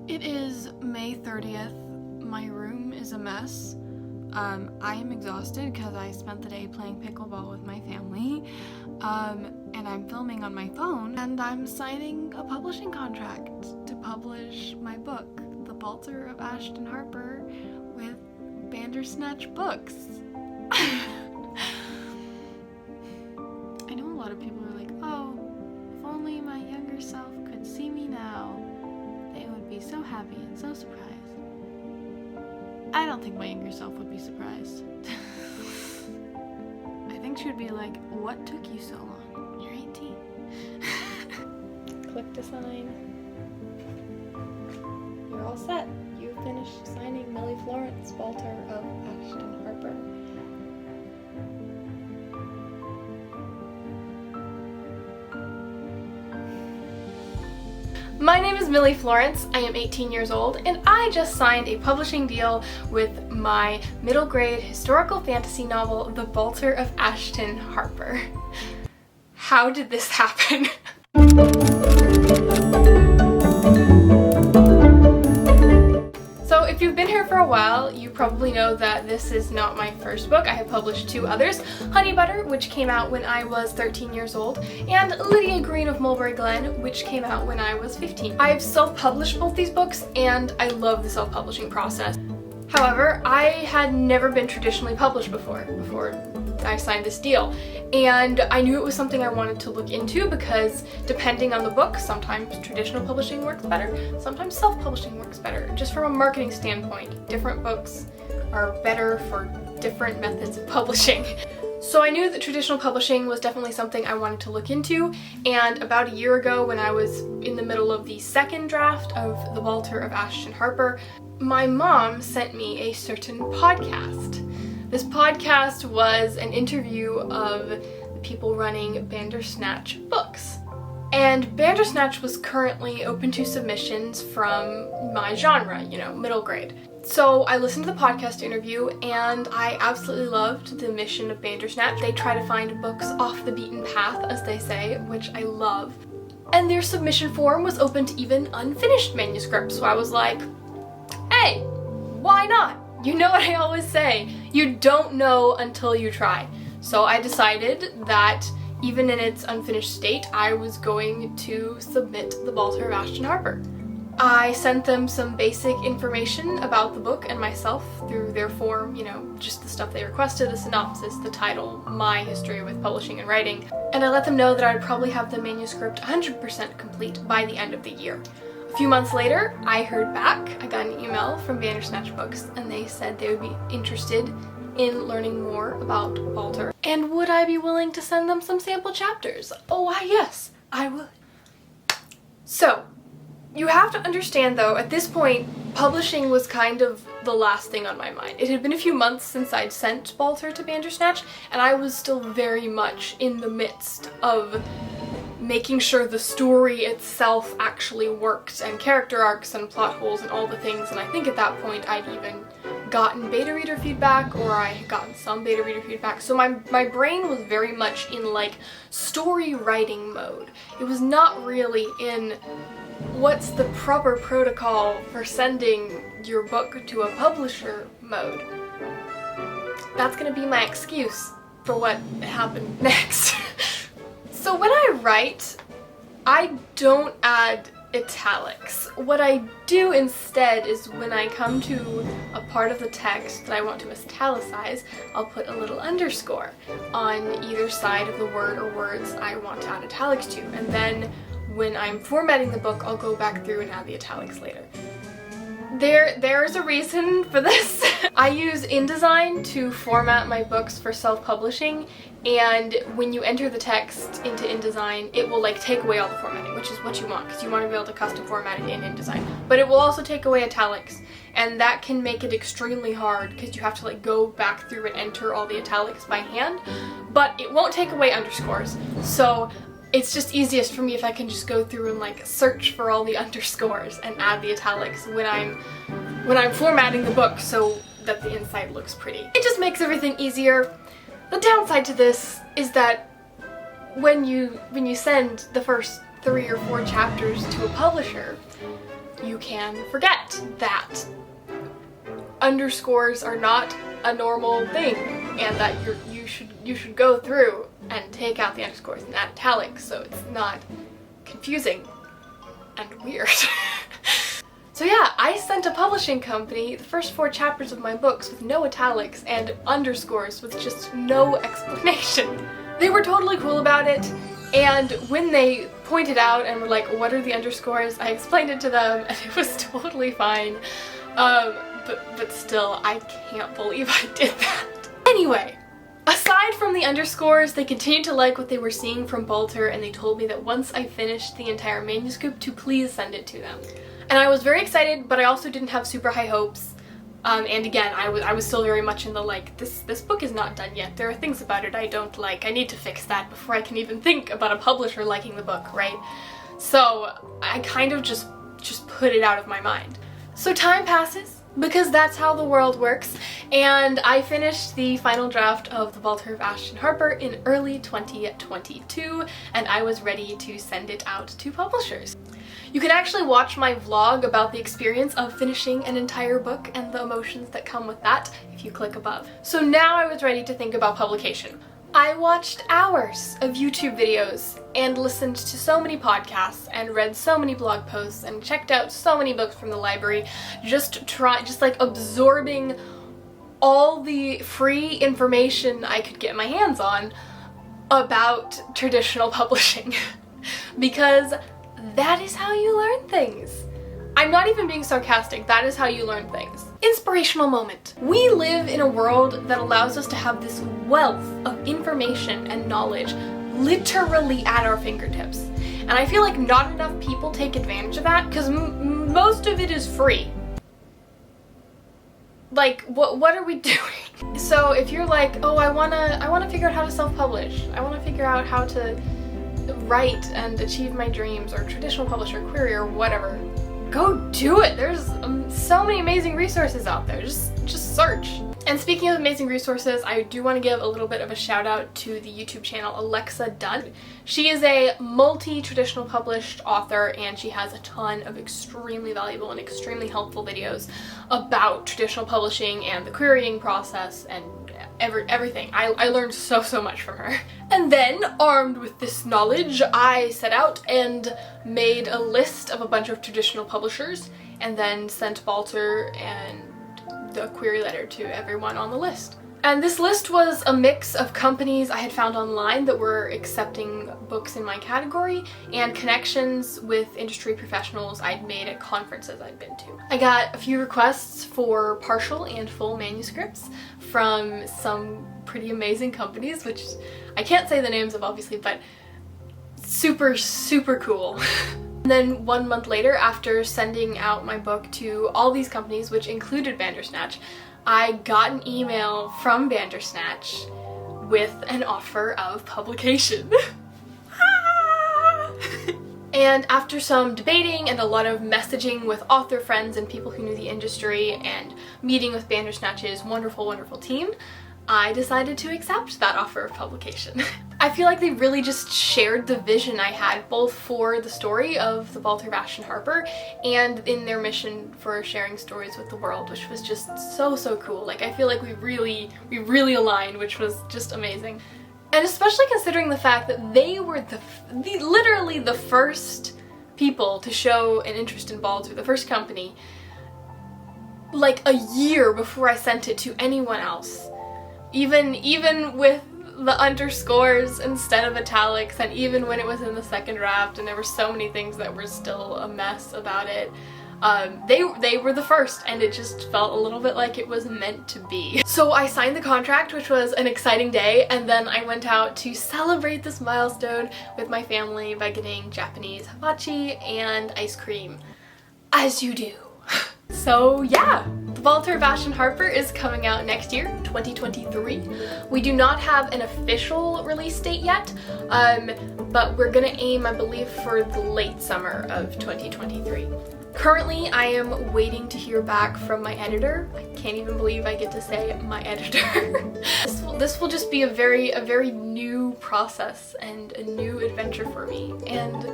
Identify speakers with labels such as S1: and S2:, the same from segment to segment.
S1: It is May 30th. My room is a mess. I am exhausted because I spent the day playing pickleball with my family. And I'm filming on my phone, and I'm signing a publishing contract to publish my book, The Balter of Ashton Harper, with Bandersnatch Books. I know a lot of people are like, oh, if only my younger self could see me now, they would be so happy and so surprised. I don't think my younger self would be surprised. I think she would be like, what took you so long? You're 18. Click to sign. You're all set. You finished signing Millie Florence, Balter of Ashton Harper. My name is Millie Florence, I am 18 years old, and I just signed a publishing deal with my middle grade historical fantasy novel, The Balter of Ashton Harper. How did this happen? So if you've been here for a while, you probably know that this is not my first book. I have published two others, Honey Butter, which came out when I was 13 years old, and Lydia Green of Mulberry Glen, which came out when I was 15. I've self-published both these books, and I love the self-publishing process. However, I had never been traditionally published before I signed this deal, and I knew it was something I wanted to look into because depending on the book, sometimes traditional publishing works better, sometimes self-publishing works better. Just from a marketing standpoint, different books are better for different methods of publishing. So I knew that traditional publishing was definitely something I wanted to look into, and about a year ago when I was in the middle of the second draft of The Balter of Ashton Harper, my mom sent me a certain podcast. This podcast was an interview of the people running Bandersnatch Books. And Bandersnatch was currently open to submissions from my genre, middle grade. So I listened to the podcast interview and I absolutely loved the mission of Bandersnatch. They try to find books off the beaten path, as they say, which I love. And their submission form was open to even unfinished manuscripts, so I was like, hey, why not? You know what I always say, you don't know until you try. So I decided that even in its unfinished state, I was going to submit The Balter of Ashton Harper. I sent them some basic information about the book and myself through their form, just the stuff they requested, the synopsis, the title, my history with publishing and writing, and I let them know that I'd probably have the manuscript 100% complete by the end of the year. A few months later, I heard back. I got an email from Bandersnatch Books, and they said they would be interested in learning more about Balter. And would I be willing to send them some sample chapters? Oh, why yes, I would. So, you have to understand though, at this point, publishing was kind of the last thing on my mind. It had been a few months since I'd sent Balter to Bandersnatch, and I was still very much in the midst of making sure the story itself actually worked, and character arcs and plot holes and all the things, and I think at that point I'd even gotten beta reader feedback, or I had gotten some beta reader feedback, so my brain was very much in like story writing mode. It was not really in what's the proper protocol for sending your book to a publisher mode. That's gonna be my excuse for what happened next. So when I write, I don't add italics. What I do instead is when I come to a part of the text that I want to italicize, I'll put a little underscore on either side of the word or words I want to add italics to, and then when I'm formatting the book, I'll go back through and add the italics later. There's a reason for this. I use InDesign to format my books for self-publishing, and when you enter the text into InDesign, it will take away all the formatting, which is what you want, because you want to be able to custom format it in InDesign. But it will also take away italics, and that can make it extremely hard because you have to go back through and enter all the italics by hand, but it won't take away underscores. So it's just easiest for me if I can just go through and search for all the underscores and add the italics when I'm formatting the book so that the inside looks pretty. It just makes everything easier. The downside to this is that when you send the first 3 or 4 chapters to a publisher, you can forget that underscores are not a normal thing, and that you should go through and take out the underscores in italics so it's not confusing and weird. So yeah, I sent a publishing company the first 4 chapters of my books with no italics and underscores with just no explanation. They were totally cool about it, and when they pointed out and were like, what are the underscores, I explained it to them and it was totally fine. But still, I can't believe I did that. Anyway, aside from the underscores, they continued to like what they were seeing from Balter, and they told me that once I finished the entire manuscript to please send it to them. And I was very excited, but I also didn't have super high hopes. And again, I was still very much in the like, this book is not done yet. There are things about it I don't like. I need to fix that before I can even think about a publisher liking the book, right? So I kind of just put it out of my mind. So time passes, because that's how the world works, and I finished the final draft of the Balter of Ashton Harper in early 2022, and I was ready to send it out to publishers. You can actually watch my vlog about the experience of finishing an entire book and the emotions that come with that if you click above. So now I was ready to think about publication. I watched hours of YouTube videos and listened to so many podcasts and read so many blog posts and checked out so many books from the library, just like absorbing all the free information I could get my hands on about traditional publishing. Because that is how you learn things. I'm not even being sarcastic, that is how you learn things. Inspirational moment. We live in a world that allows us to have this wealth of information and knowledge literally at our fingertips. And I feel like not enough people take advantage of that, because most of it is free. Like, what are we doing? So if you're like, oh, I wanna figure out how to self-publish, I wanna figure out how to write and achieve my dreams, or traditional publisher, query, or whatever, go do it. There's so many amazing resources out there. Just search. And speaking of amazing resources, I do want to give a little bit of a shout out to the YouTube channel Alexa Dunn. She is a multi-traditional published author, and she has a ton of extremely valuable and extremely helpful videos about traditional publishing and the querying process and everything. I learned so much from her. And then, armed with this knowledge, I set out and made a list of a bunch of traditional publishers, and then sent Balter and the query letter to everyone on the list. And this list was a mix of companies I had found online that were accepting books in my category, and connections with industry professionals I'd made at conferences I'd been to. I got a few requests for partial and full manuscripts from some pretty amazing companies, which I can't say the names of obviously, but super cool. And then 1 month later, after sending out my book to all these companies, which included Bandersnatch, I got an email from Bandersnatch with an offer of publication. And after some debating and a lot of messaging with author friends and people who knew the industry, and meeting with Bandersnatch's wonderful team, I decided to accept that offer of publication. I feel like they really just shared the vision I had, both for the story of the Balter of Ashton Harper and in their mission for sharing stories with the world, which was just so cool. Like, I feel like we really aligned, which was just amazing. And especially considering the fact that they were literally the first people to show an interest in Balter, the first company, like a year before I sent it to anyone else. Even with the underscores instead of italics, and even when it was in the second draft and there were so many things that were still a mess about it, they were the first, and it just felt a little bit like it was meant to be. So I signed the contract, which was an exciting day, and then I went out to celebrate this milestone with my family by getting Japanese hibachi and ice cream, as you do. So yeah, the Balter of Ashton Harper is coming out next year, 2023. We do not have an official release date yet, but we're gonna aim, I believe, for the late summer of 2023. Currently, I am waiting to hear back from my editor. I can't even believe I get to say my editor. This will just be a very new process and a new adventure for me, and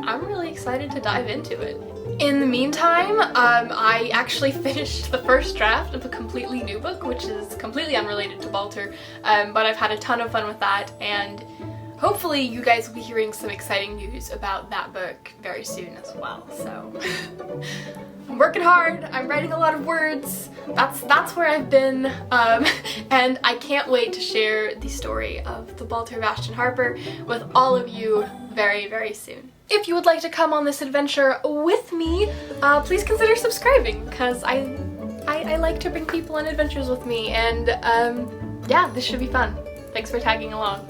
S1: I'm really excited to dive into it. In the meantime, I actually finished the first draft of a completely new book, which is completely unrelated to Balter, but I've had a ton of fun with that, and hopefully you guys will be hearing some exciting news about that book very soon as well. So I'm working hard, I'm writing a lot of words, that's where I've been, and I can't wait to share the story of the Balter of Ashton Harper with all of you very, very soon. If you would like to come on this adventure with me, please consider subscribing, because I like to bring people on adventures with me, and yeah, this should be fun. Thanks for tagging along.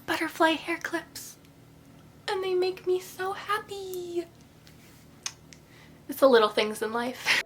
S1: Butterfly hair clips, and they make me so happy. It's the little things in life.